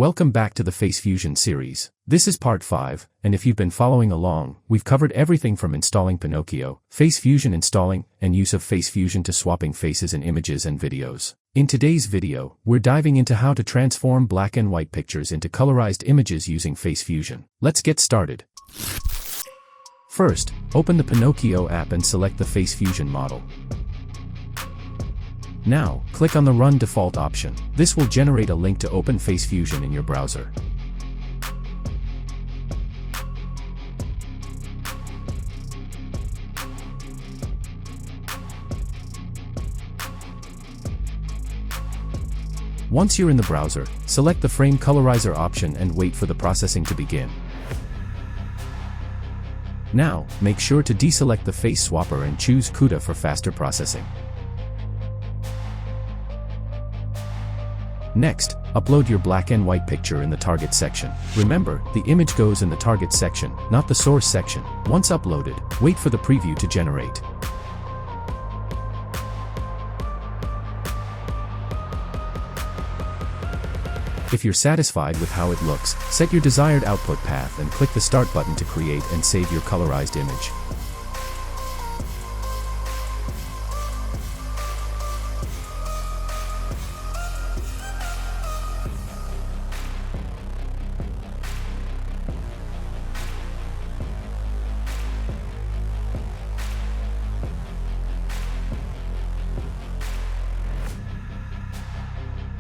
Welcome back to the FaceFusion series. This is part 5, and if you've been following along, we've covered everything from installing Pinocchio, FaceFusion installing, and use of FaceFusion to swapping faces in images and videos. In today's video, we're diving into how to transform black and white pictures into colorized images using FaceFusion. Let's get started. First, open the Pinocchio app and select the FaceFusion model. Now, click on the Run Default option. This will generate a link to open FaceFusion in your browser. Once you're in the browser, select the Frame Colorizer option and wait for the processing to begin. Now, make sure to deselect the face swapper and choose CUDA for faster processing. Next, upload your black and white picture in the target section. Remember, the image goes in the target section, not the source section. Once uploaded, wait for the preview to generate. If you're satisfied with how it looks, set your desired output path and click the Start button to create and save your colorized image.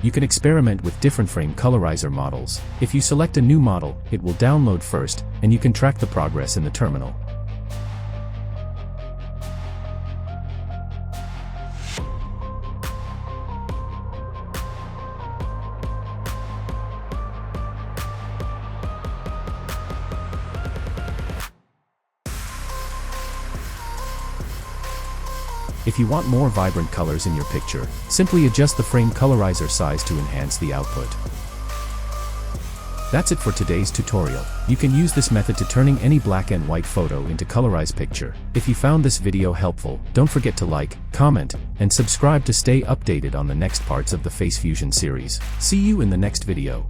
You can experiment with different frame colorizer models. If you select a new model, it will download first, and you can track the progress in the terminal. If you want more vibrant colors in your picture, simply adjust the frame colorizer size to enhance the output. That's it for today's tutorial. You can use this method to turning any black and white photo into colorized picture. If you found this video helpful, don't forget to like, comment, and subscribe to stay updated on the next parts of the FaceFusion series. See you in the next video.